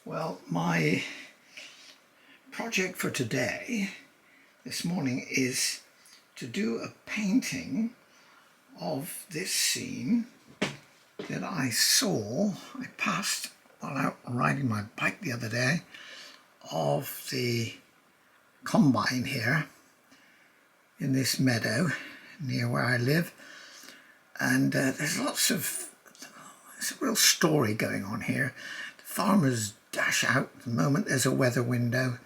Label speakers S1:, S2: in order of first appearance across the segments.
S1: Well, my project for today, this morning, is to do a painting of this scene that I saw, I passed while out riding my bike the other day, of the combine here in this meadow near where I live. And there's a real story going on here. The farmers dash out the moment there's a weather window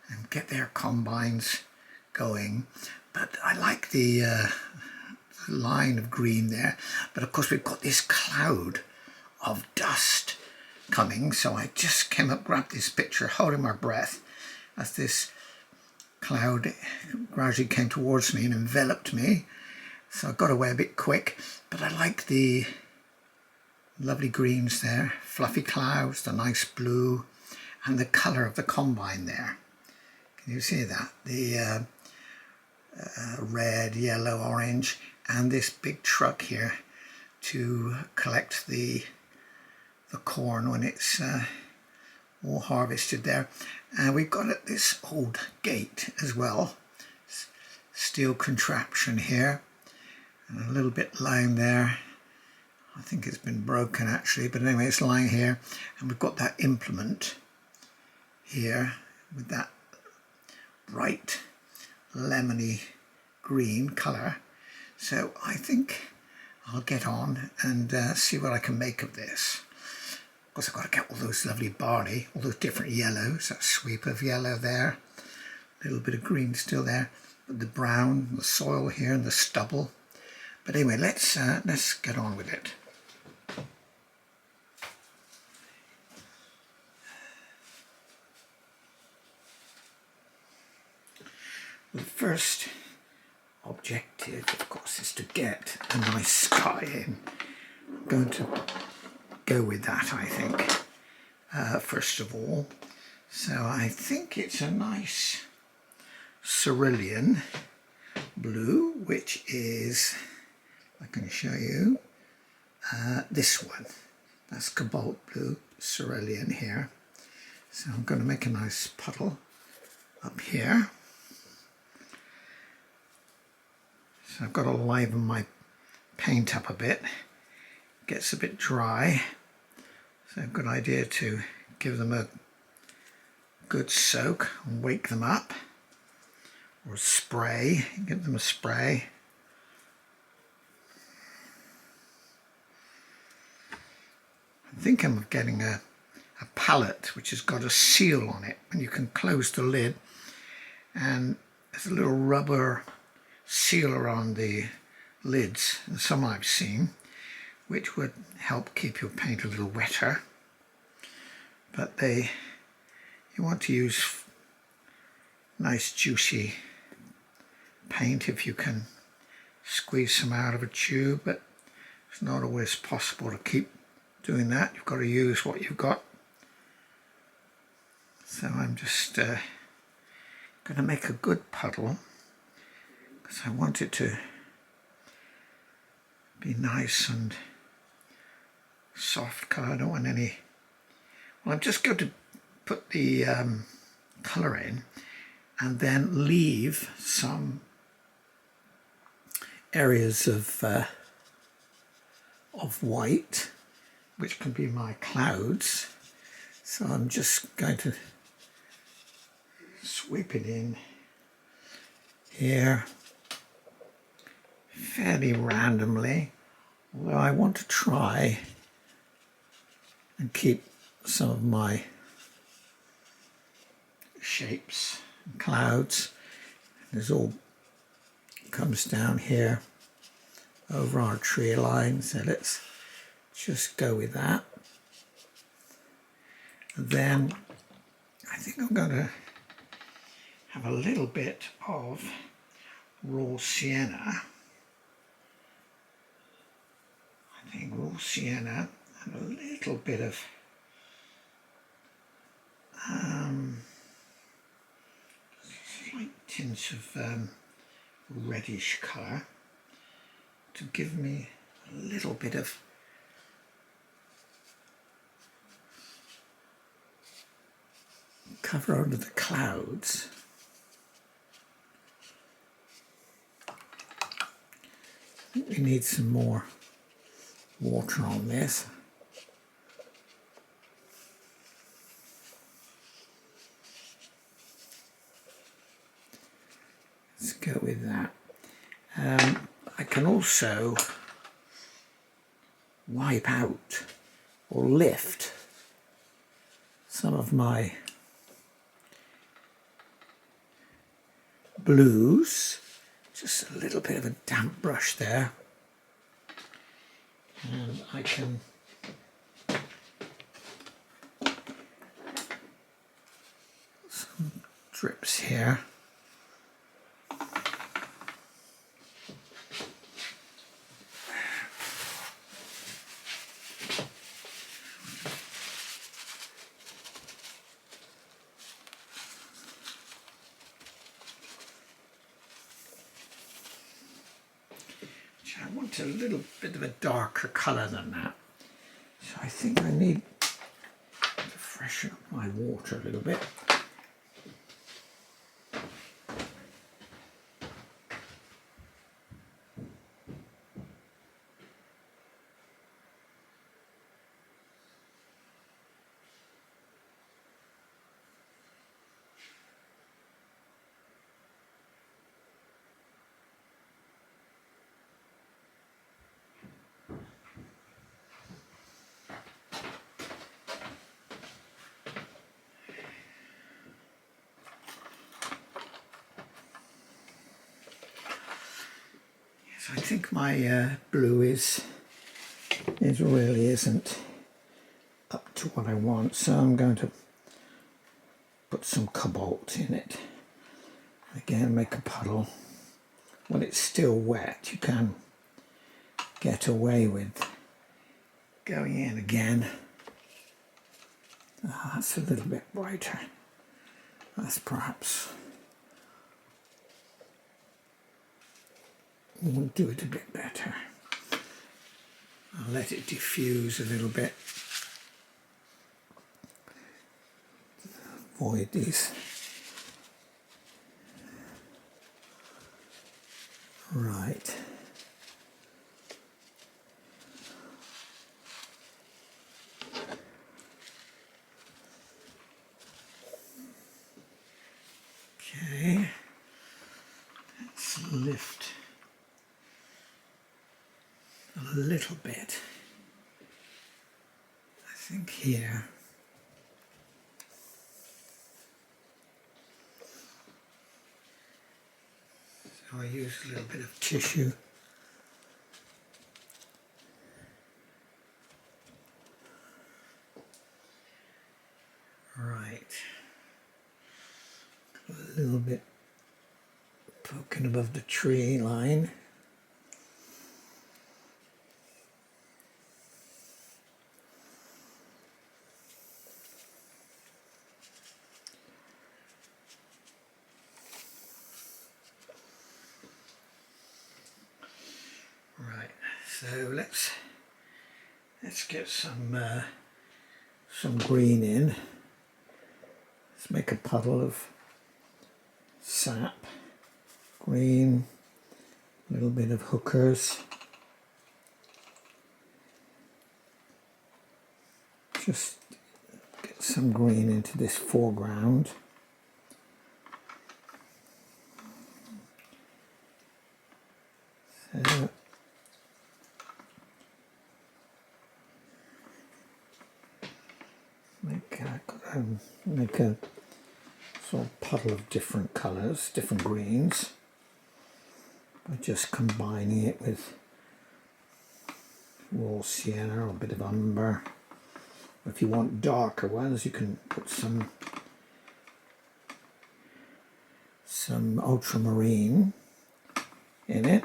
S1: and get their combines going. But I like the line of green there. But of course we've got this cloud of dust coming, so I just came up, grabbed this picture, holding my breath as this cloud gradually came towards me and enveloped me. So I got away a bit quick, but I like the lovely greens there, fluffy clouds, the nice blue, and the colour of the combine there. Can you see that? The red, yellow, orange, and this big truck here to collect the corn when it's all harvested there. And we've got this old gate as well, steel contraption here, and a little bit lying there. I think it's been broken actually, but anyway, it's lying here. And we've got that implement here with that bright lemony green colour. So I think I'll get on and see what I can make of this. Of course, I've got to get all those lovely barley, all those different yellows, that sweep of yellow there, a little bit of green still there, but the brown, the soil here and the stubble. But anyway, let's get on with it. The first objective, of course, is to get a nice sky in. I'm going to go with that, I think, first of all. So I think it's a nice cerulean blue, which is, I can show you, this one. That's cobalt blue cerulean here. So I'm going to make a nice puddle up here. So I've got to liven my paint up a bit. It gets a bit dry, so a good idea to give them a good soak and wake them up, or spray, give them a spray. I'm thinking of getting a palette which has got a seal on it, and you can close the lid, and there's a little rubber sealer on the lids, and some I've seen, which would help keep your paint a little wetter. But you want to use nice juicy paint if you can squeeze some out of a tube, but it's not always possible to keep doing that. You've got to use what you've got. So I'm just going to make a good puddle, because I want it to be nice and soft colour. I don't want any. Well, I'm just going to put the colour in and then leave some areas of white, which can be my clouds. So I'm just going to sweep it in here fairly randomly, although I want to try and keep some of my shapes and clouds. This all comes down here over our tree line, so let's just go with that. And then I think I'm going to have a little bit of raw sienna. I think raw sienna and a little bit of slight tints of reddish colour to give me a little bit of cover over the clouds. I think we need some more water on this. Let's go with that. I can also wipe out or lift some of my blues. Just a little bit of a damp brush there. And I can some drips here. I want a little bit of a darker colour than that. So I think I need to freshen up my water a little bit. I think my blue really isn't up to what I want, so I'm going to put some cobalt in it. Again, make a puddle. When it's still wet, you can get away with going in again. That's a little bit brighter. That's perhaps will do it a bit better. I'll let it diffuse a little bit. Avoid these. Right. Okay. Let's lift a little bit, I think here. So I use a little bit of tissue. Right. A little bit poking above the tree line. Right, so let's get some green in. Let's make a puddle of sap, green, a little bit of hookers. Just get some green into this foreground. So make a sort of puddle of different colours, different greens, by just combining it with raw sienna or a bit of umber. If you want darker ones, you can put some ultramarine in it.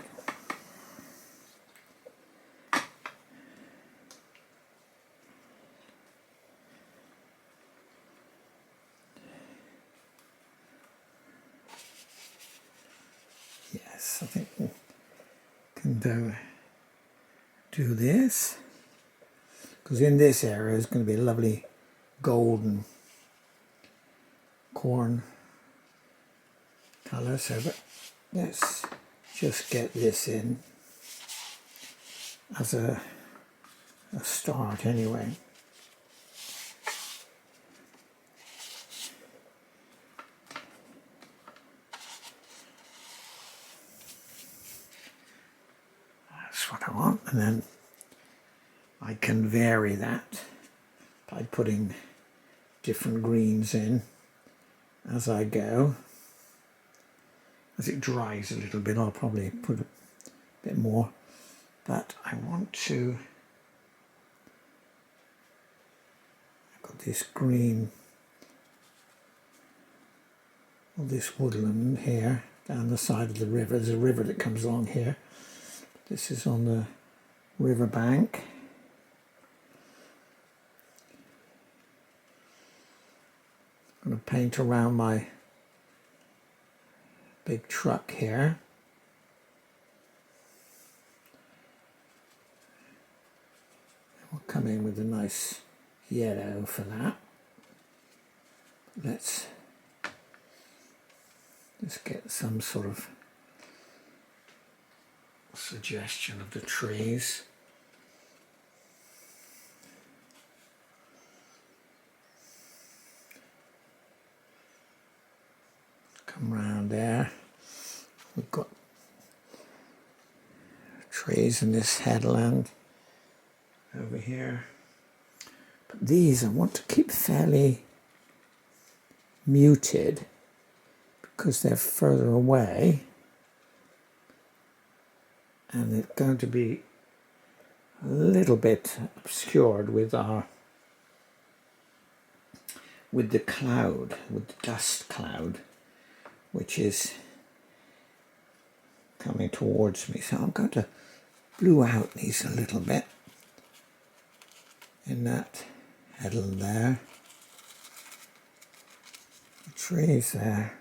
S1: Yes, I think we can do this, because in this area is going to be a lovely golden corn colour. So let's just get this in as a start anyway. That's what I want, and then I can vary that by putting different greens in as I go. As it dries a little bit, I'll probably put a bit more, but I want to, I've got this green, all this woodland here down the side of the river. There's a river that comes along here. This is on the river bank. I'm going to paint around my big truck here. We'll come in with a nice yellow for that. Let's just get some sort of suggestion of the trees. Come round there. We've got trees in this headland over here. But these I want to keep fairly muted because they're further away, and they're going to be a little bit obscured with the cloud, with the dust cloud, which is coming towards me. So I'm going to blue out these a little bit in that headland there. The trees there.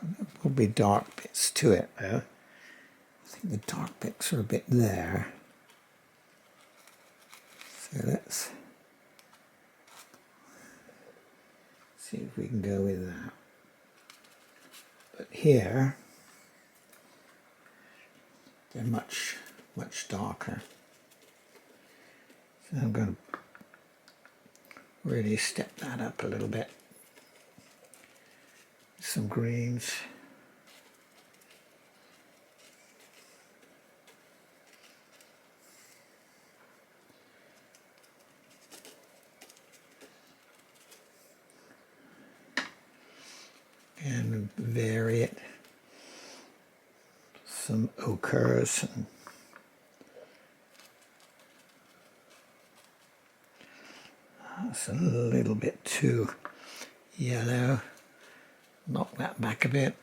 S1: There will be dark bits to it though. I think the dark bits are a bit there. So let's see if we can go with that. But here, they're much, much darker. So I'm going to really step that up a little bit. Some greens. And vary it. Some ochres and that's a little bit too yellow. Knock that back a bit.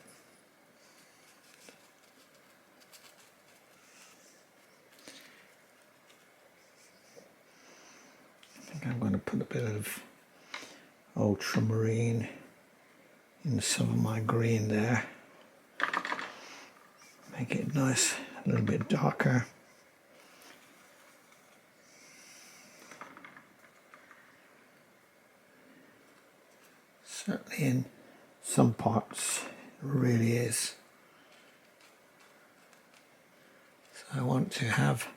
S1: I think I'm going to put a bit of ultramarine in some of my green there. Make it nice, a little bit darker. Certainly in some parts it really is. So I want to have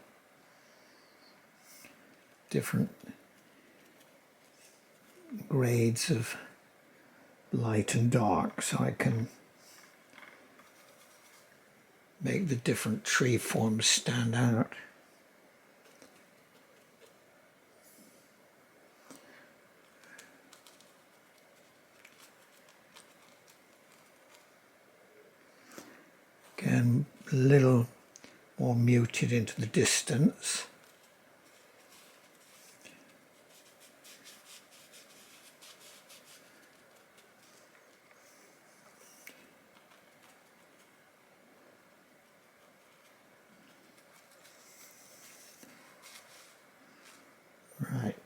S1: different grades of light and dark so I can make the different tree forms stand out. Again, a little more muted into the distance. Right.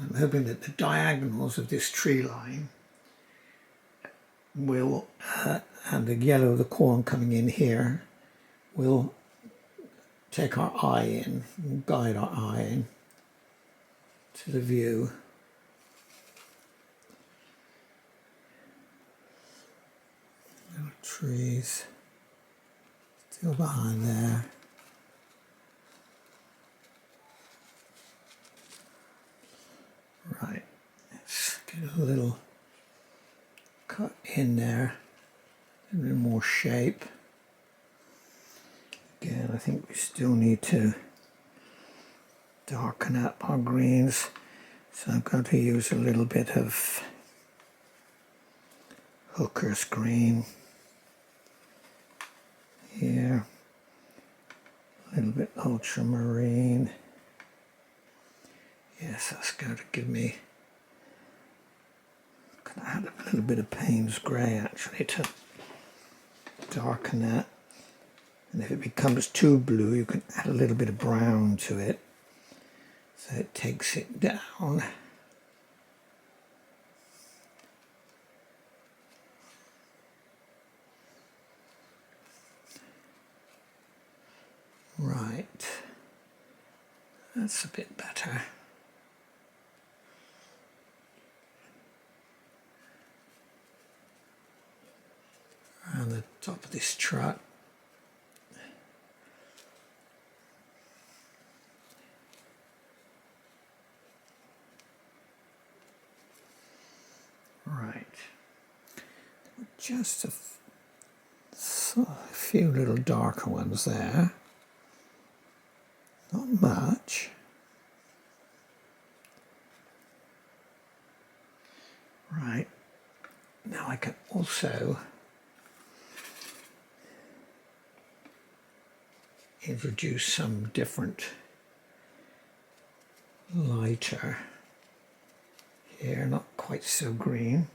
S1: I'm hoping that the diagonals of this tree line will, and the yellow of the corn coming in here, will take our eye in, guide our eye in to the view. Little trees still behind there. Right, let's get a little cut in there, a little more shape. Again, I think we still need to darken up our greens, so I'm going to use a little bit of Hooker's green here, a little bit ultramarine. Yes, that's going to give me, I'm going to add a little bit of Payne's grey actually to darken that. And if it becomes too blue, you can add a little bit of brown to it, so it takes it down. Right, that's a bit better. Around the top of this truck. Right, just a few little darker ones there, not much. Right, now I can also introduce some different lighter here, not quite so green,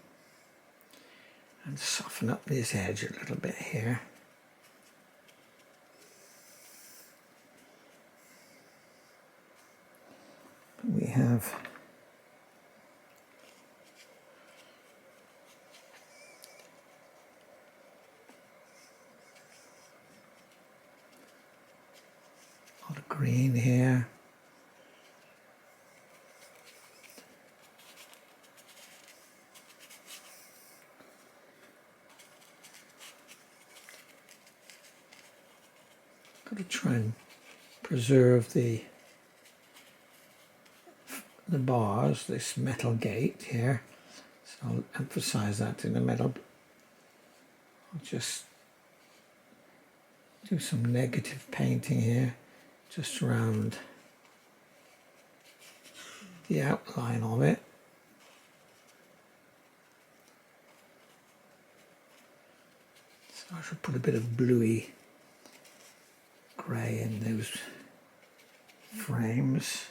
S1: and soften up this edge a little bit here. We have a lot of green here. Got to try and preserve the bars, this metal gate here. So I'll emphasize that in the middle. I'll just do some negative painting here, just around the outline of it. So I should put a bit of bluey grey in those frames.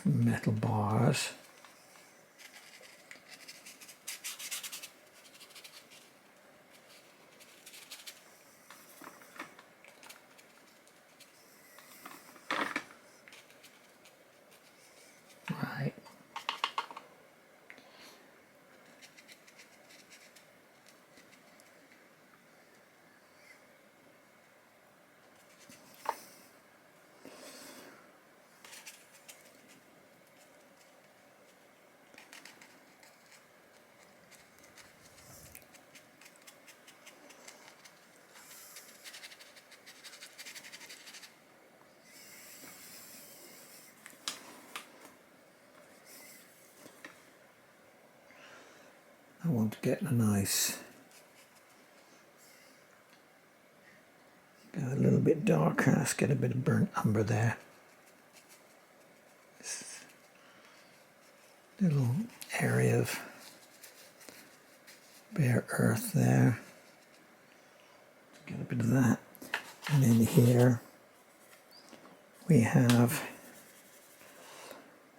S1: Metal bars. Right. I want to get a nice, go a little bit darker. Let's get a bit of burnt umber there. This little area of bare earth there. Get a bit of that. And then here we have,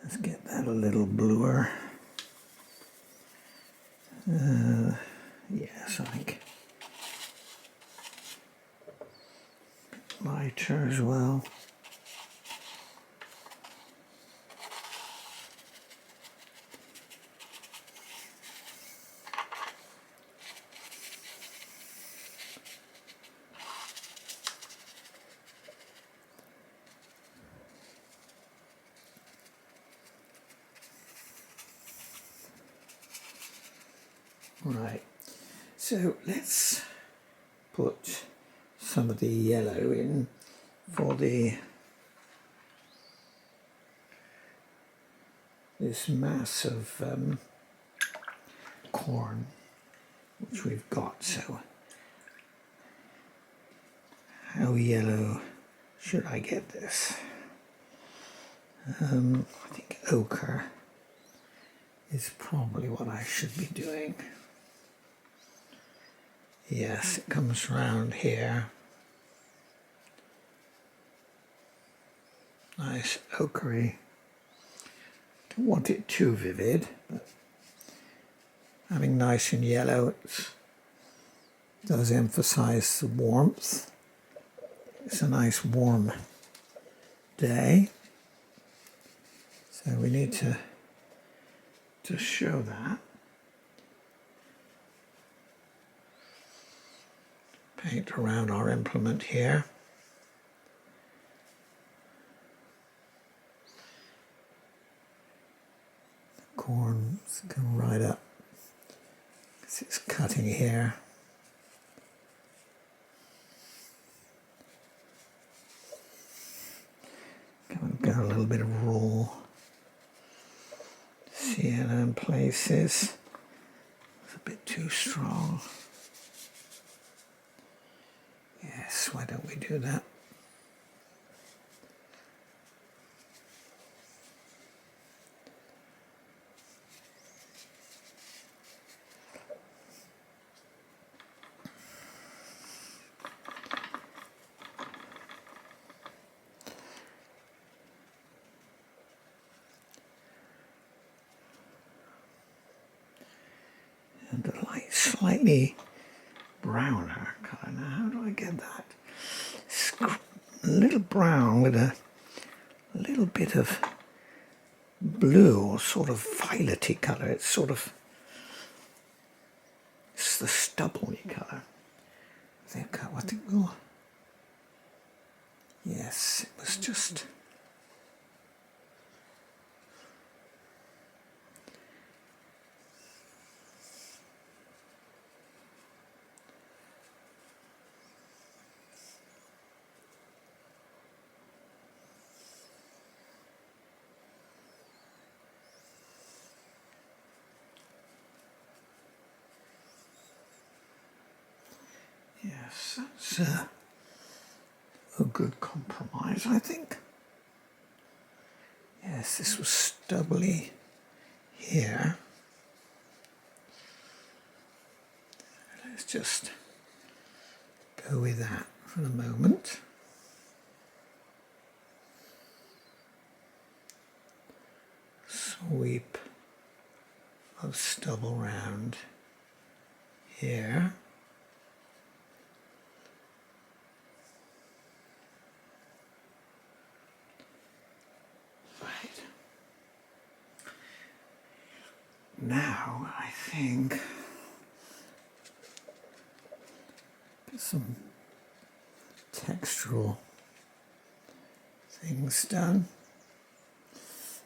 S1: let's get that a little bluer. Yes, I think lighter as well. Right, so let's put some of the yellow in for this mass of corn which we've got. So how yellow should I get this? I think ochre is probably what I should be doing. Yes, it comes round here. Nice ochre. Don't want it too vivid, but having nice and yellow, it does emphasize the warmth. It's a nice warm day, so we need to show that. Paint around our implement here. The corn's going right up because it's cutting here. Got a little bit of raw sienna in places. It's a bit too strong. Yes, why don't we do that? And a light, slightly browner colour. Now, how do I get that? A little brown with a little bit of blue or sort of violety colour. It's the stubbly colour. I think we'll. Yes, it was just. Yes, that's a good compromise, I think. Yes, this was stubbly here. Let's just go with that for the moment. Sweep of stubble round here. Right. Now I think get some textural things done.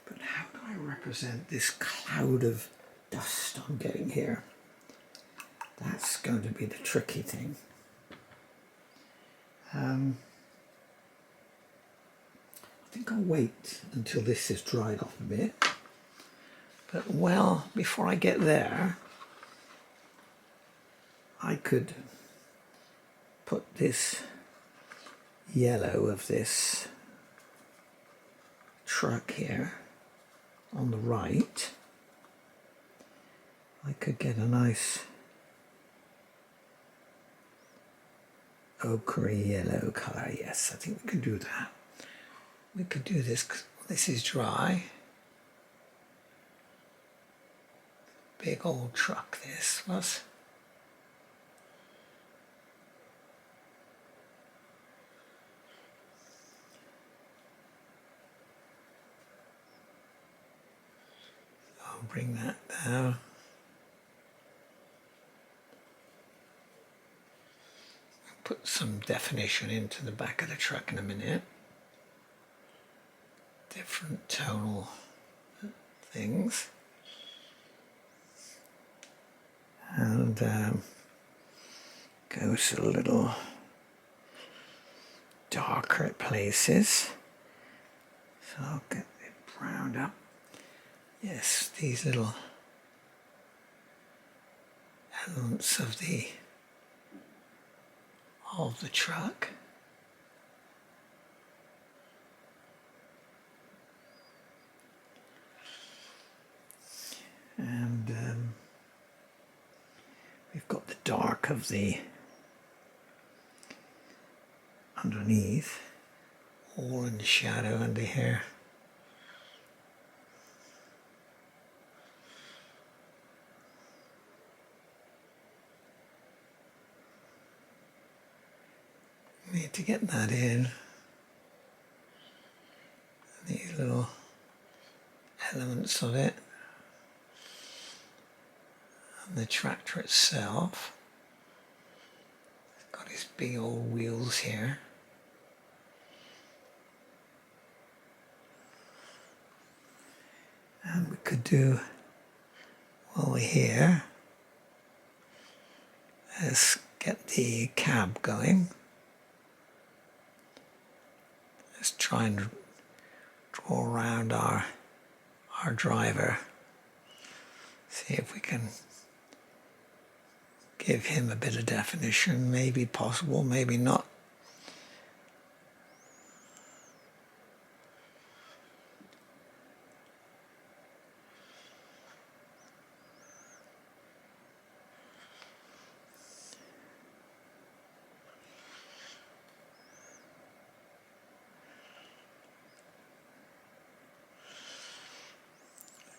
S1: But how do I represent this cloud of dust I'm getting here? That's going to be the tricky thing. I think I'll wait until this is dried off a bit. But well, before I get there, I could put this yellow of this truck here on the right. I could get a nice ochre yellow colour. Yes, I think we can do that. We could do this. This is dry. Big old truck this was. I'll bring that down. Put some definition into the back of the truck in a minute. Different tonal things. and goes a little darker at places. So I'll get it browned up. Yes, these little elements of the truck. And we've got the dark of the underneath, all in the shadow under here. Need to get that in. These little elements of it. And the tractor itself. It's got his big old wheels here. And we could do, while we're here, is get the cab going. Let's try and draw around our driver. See if we can give him a bit of definition. Maybe possible, maybe not.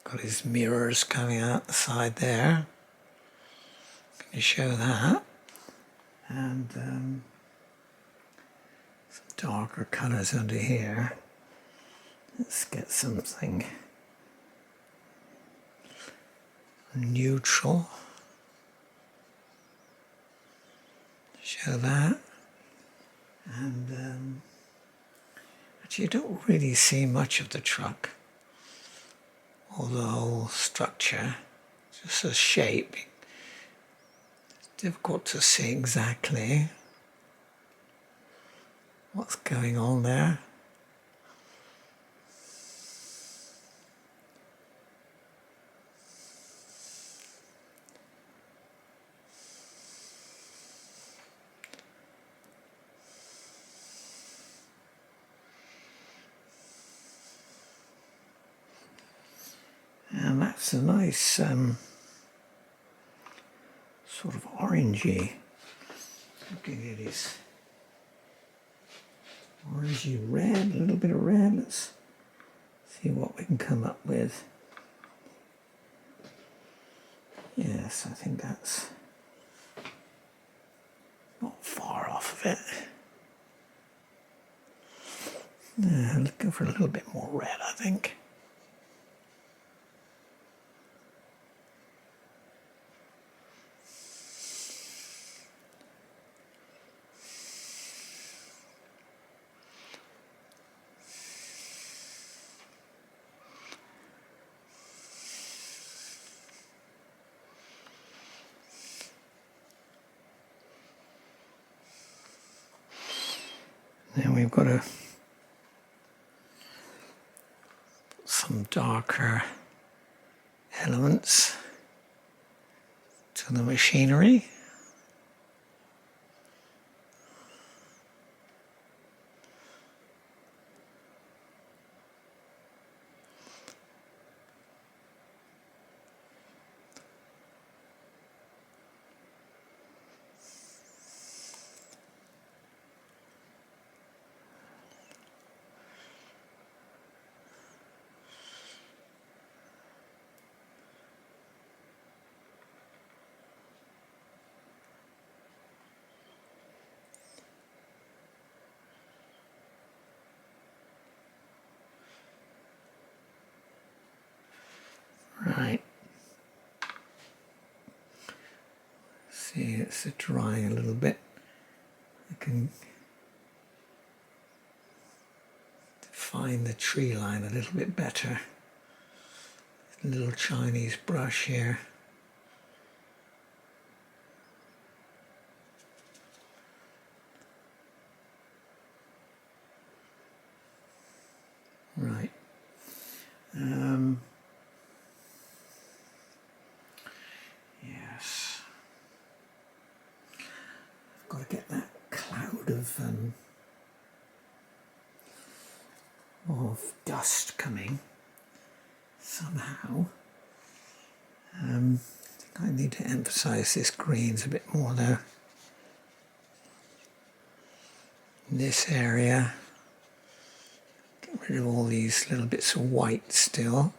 S1: Got his mirrors coming out the side there. Can you show that? And some darker colours under here. Let's get something neutral. Show that. And actually you don't really see much of the truck. Or the whole structure, just a shape. It's difficult to see exactly what's going on there. And that's a nice sort of orangey. Looking at his orangey red, a little bit of red. Let's see what we can come up with. Yes, I think that's not far off of it. Looking for a little bit more red, I think. Then we've got some darker elements to the machinery. Right. See, it's drying a little bit. I can define the tree line a little bit better. A little Chinese brush here. of dust coming somehow. I think I need to emphasize this greens a bit more there. In this area, get rid of all these little bits of white still.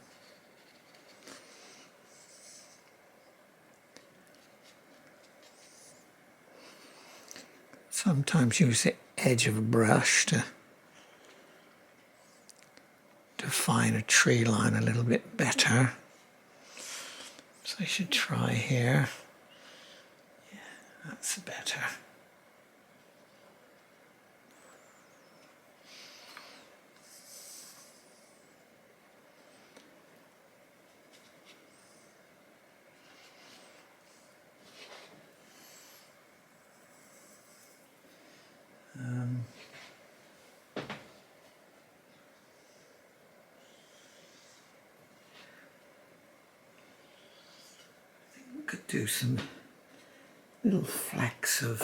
S1: Sometimes use the edge of a brush to define a tree line a little bit better. So I should try here. Yeah, that's better. Could do some little flecks of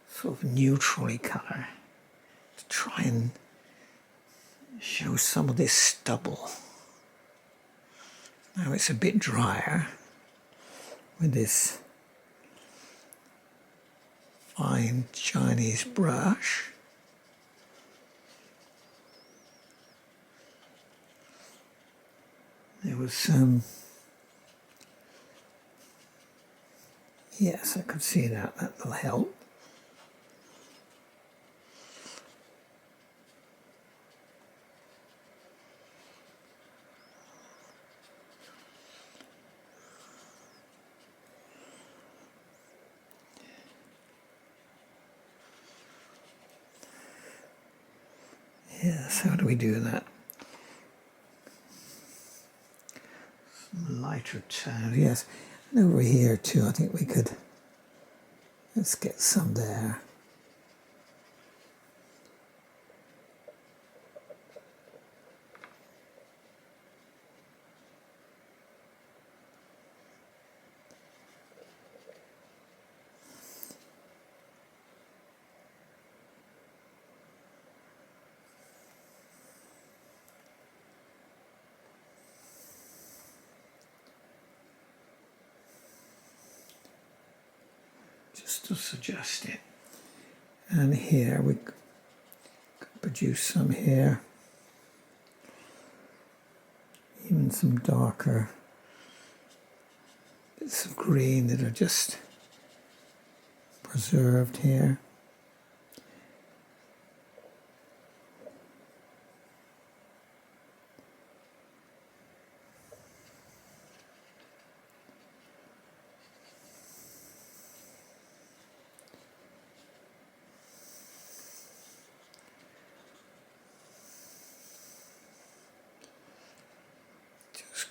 S1: sort of neutrally colour to try and show some of this stubble. Now it's a bit drier with this fine Chinese brush. There was some, yes, I could see that, that will help. Yes, how do we do that? Lighter tone, yes. And over here too, I think we could, let's get some there. Just to suggest it. And here we could produce some here. Even some darker bits of green that are just preserved here.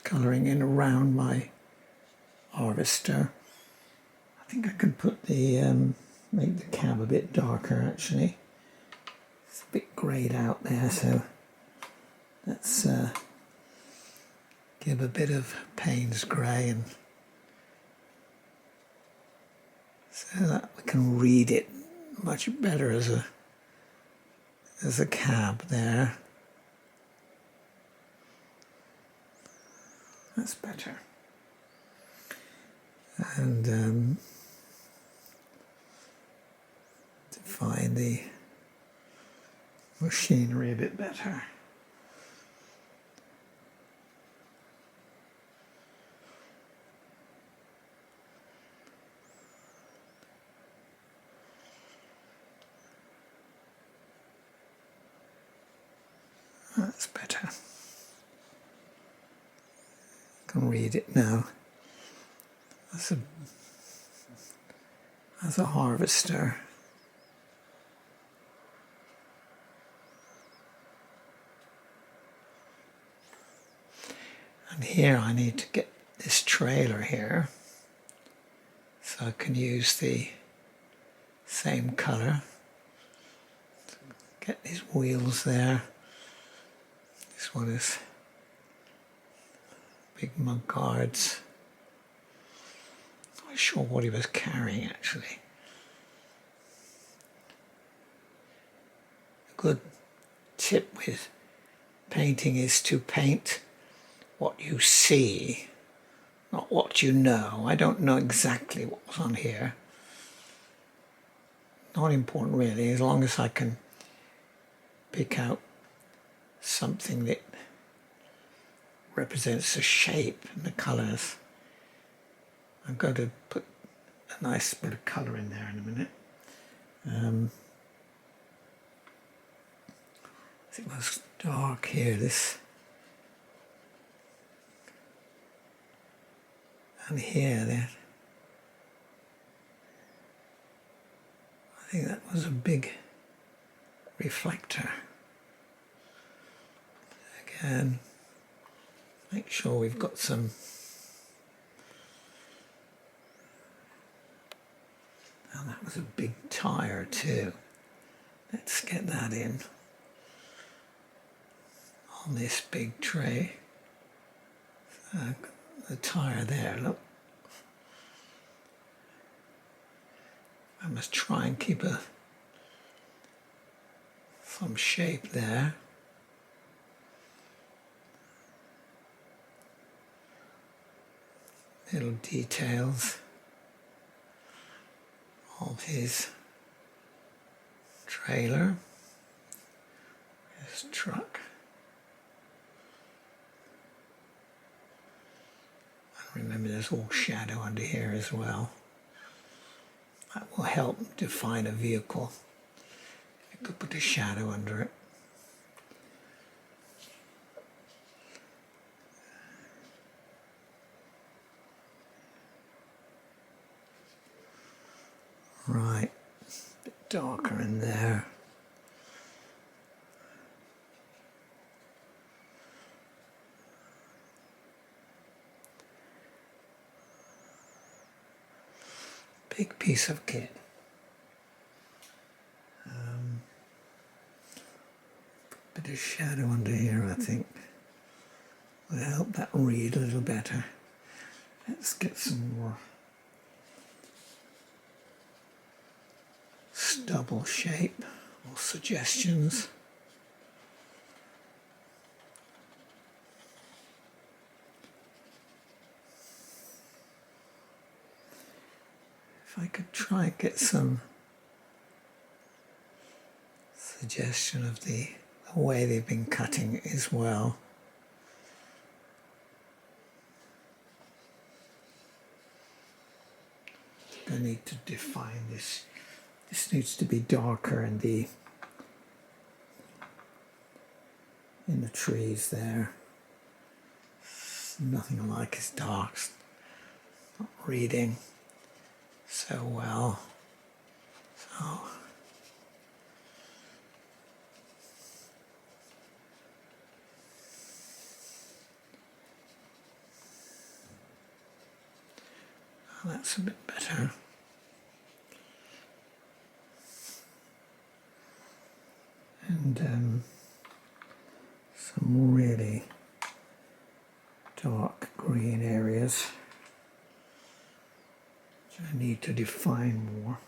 S1: Colouring in around my harvester. I think I could put the make the cab a bit darker actually. It's a bit greyed out there, so let's give a bit of Payne's grey, and so that we can read it much better as a cab there. That's better. And define the machinery a bit better. That's better. Can read it now as a harvester. And here I need to get this trailer here, so I can use the same colour. Get these wheels there. This one is big mud guards. Not sure what he was carrying actually. good tip with painting is to paint what you see, not what you know. I don't know exactly what was on here. Not important really, as long as I can pick out something that represents the shape and the colours. I'm going to put a nice bit of colour in there in a minute. It was dark here, this, and here, there. I think that was a big reflector. Again, make sure we've got some. And that was a big tire too. Let's get that in on this big tray. The tire there, look. I must try and keep some shape there. Little details of his trailer, his truck. And remember, there's all shadow under here as well. That will help define a vehicle. You could put a shadow under it. Right, a bit darker in there. Big piece of kit. Bit of shadow under here, I think. Will help that read a little better. Let's get some more stubble shape or suggestions. If I could try and get some suggestion of the way they've been cutting it as well. I need to define this. This needs to be darker in the trees there. Nothing like as dark. Not reading so well. So that's a bit better. And some really dark green areas which I need to define more.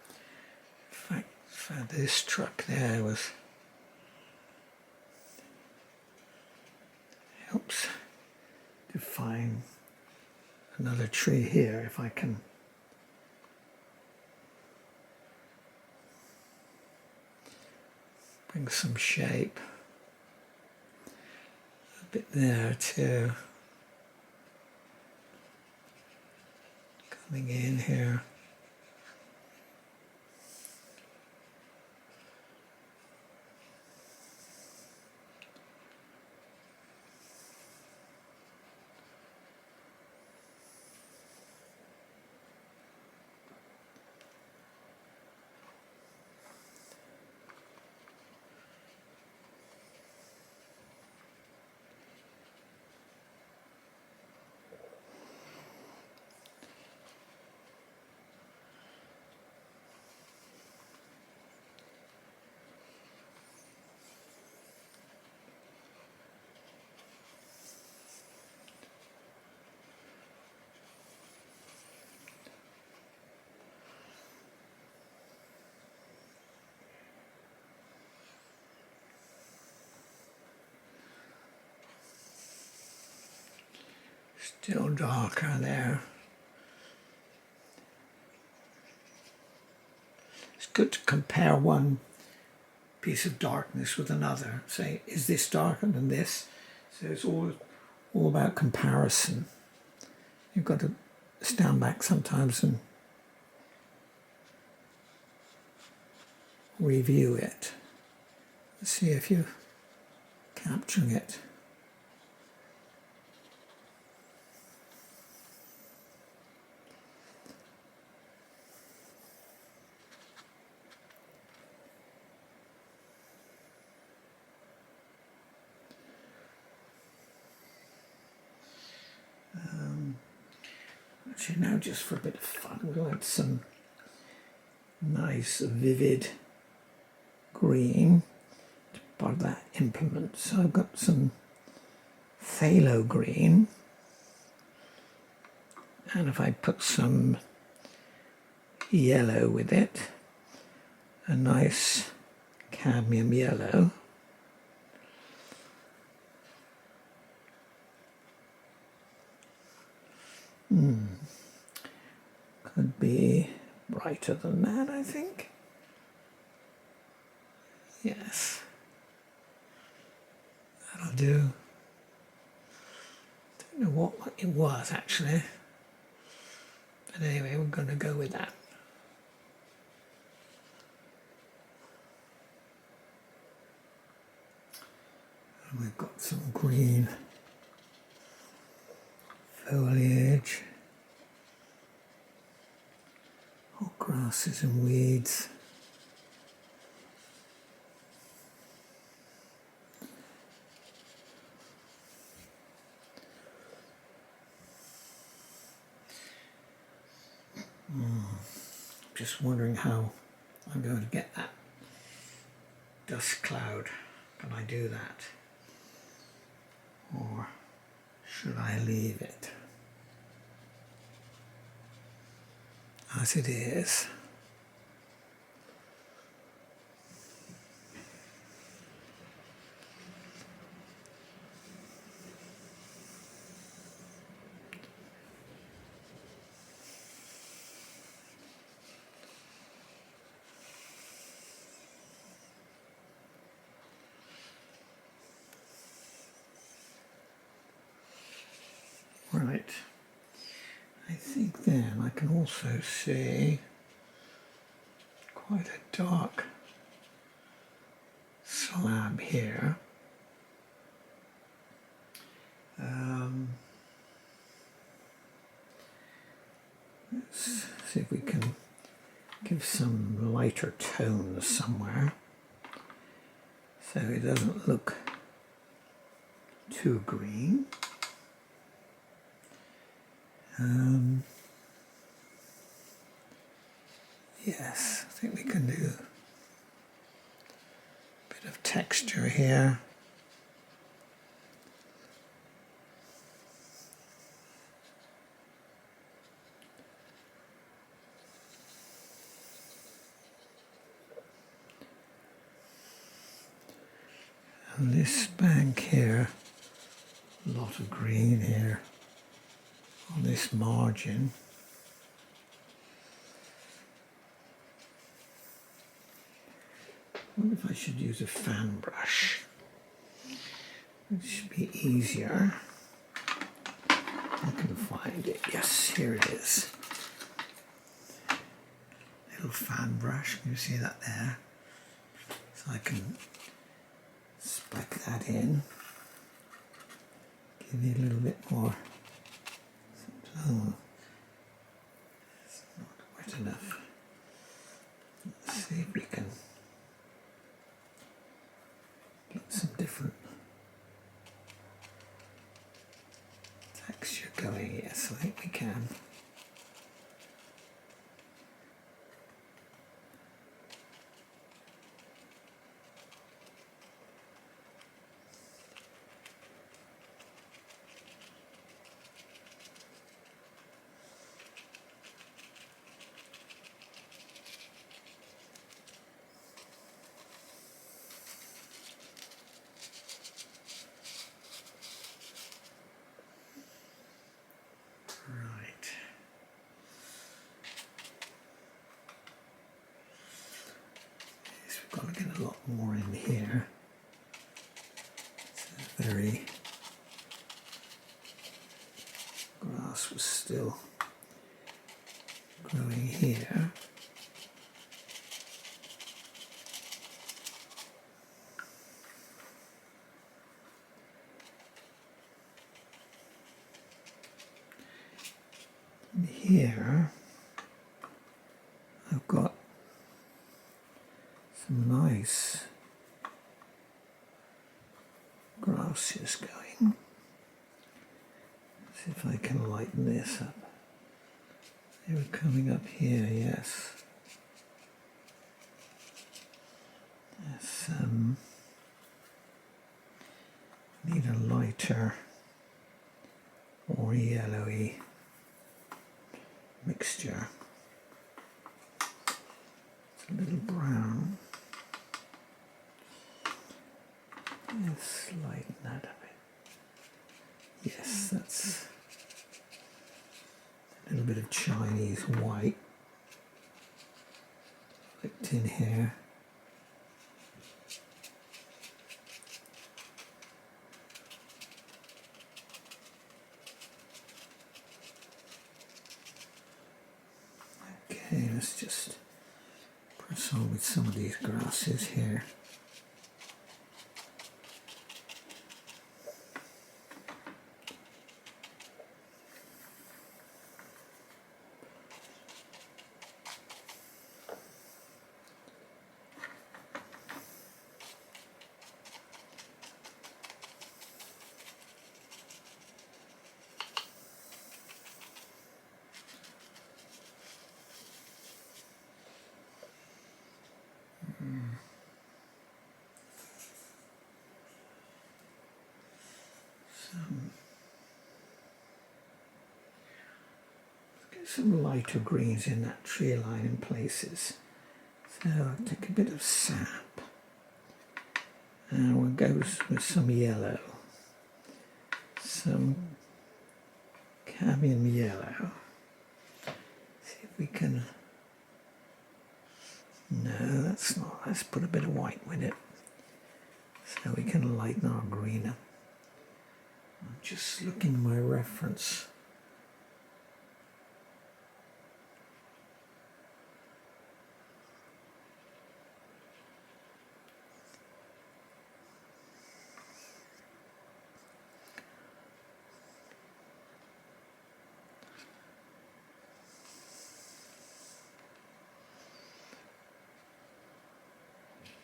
S1: In fact, for this truck there was helps define another tree here if I can bring some shape. A bit there too. Coming in here. Still darker there. It's good to compare one piece of darkness with another. Say, is this darker than this? So it's all about comparison. You've got to stand back sometimes and review it. See if you're capturing it. Actually, now just for a bit of fun, I'm going to add some nice vivid green to part of that implement. So I've got some phthalo green, and if I put some yellow with it, a nice cadmium yellow, could be brighter than that, I think. Yes, that'll do. Don't know what it was actually, but anyway, we're going to go with that. And we've got some green foliage, hot grasses and weeds. Just wondering how I'm going to get that dust cloud. Can I do that? Or should I leave it as it is? Right, I think then I can also see quite a dark slab here. Let's see if we can give some lighter tones somewhere so it doesn't look too green. Yes, I think we can do a bit of texture here. And this bank here, a lot of green here on this margin. I wonder if I should use a fan brush. It should be easier. I can find it. Yes, here it is. Little fan brush. Can you see that there? So I can spec that in. Give you a little bit more. Oh, it's not wet enough. Let's see if we can get some different texture going. Yes, I think we can. more in here. It's very grass was still growing here. And here I've got some nice grasses going. See if I can lighten this up. They were coming up here, yes. Yes, need a lighter or yellowy mixture. It's a little brown. Let's lighten that a bit. Yes, that's a little bit of Chinese white flicked in here. Okay, let's just press on with some of these grasses here. Get some lighter greens in that tree line in places. So I'll take a bit of sap and we'll go with some yellow, some cadmium yellow. See if we can, no, that's not, let's put a bit of white with it so we can lighten our green up. I'm just looking at my reference.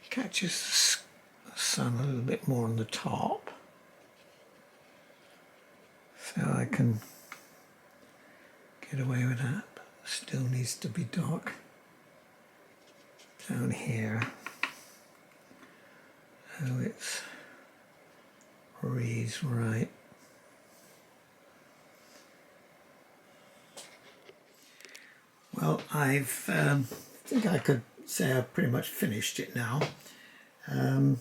S1: Catches the sun a little bit more on the top, so I can get away with that, but still needs to be dark down here. So it's reads right. Well, I think I could say I've pretty much finished it now. I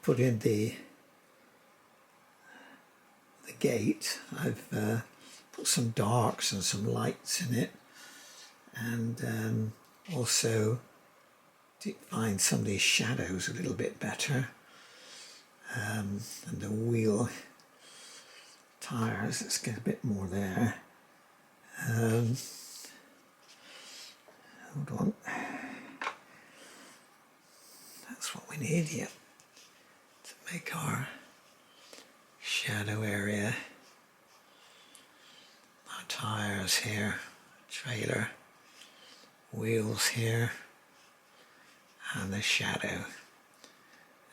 S1: put in the gate. I've put some darks and some lights in it, and also define some of these shadows a little bit better. And the wheel tires, let's get a bit more there. Hold on. That's what we need here to make our shadow area. Our tires here, trailer, wheels here, and the shadow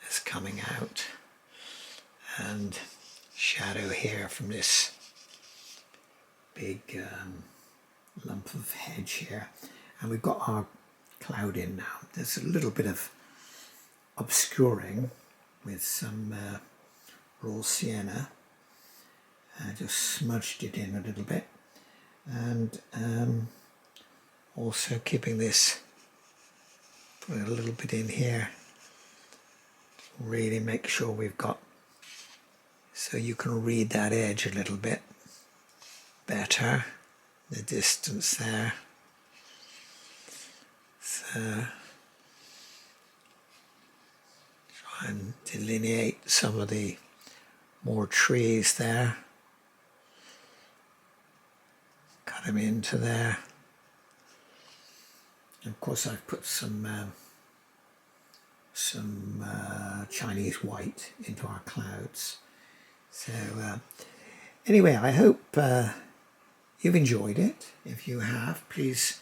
S1: is coming out, and shadow here from this big lump of hedge here. And we've got our cloud in now. There's a little bit of obscuring with some raw sienna. I just smudged it in a little bit, and also keeping this, putting a little bit in here, really make sure we've got, so you can read that edge a little bit better, the distance there. So Try and delineate some of the more trees there. Cut them into there. And of course I've put some Chinese white into our clouds. So anyway, I hope you've enjoyed it. If you have, please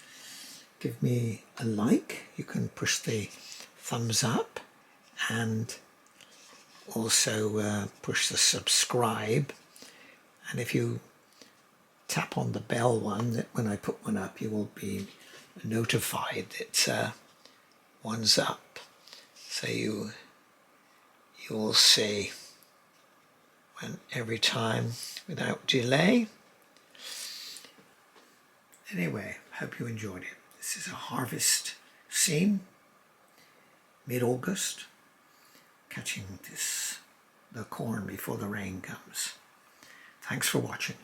S1: give me a like. You can push the thumbs up and also push the subscribe. And if you tap on the bell one, that when I put one up, you will be notified that one's up. So you will see when every time without delay. Anyway, hope you enjoyed it. This is a harvest scene, mid-August, catching the corn before the rain comes. Thanks for watching.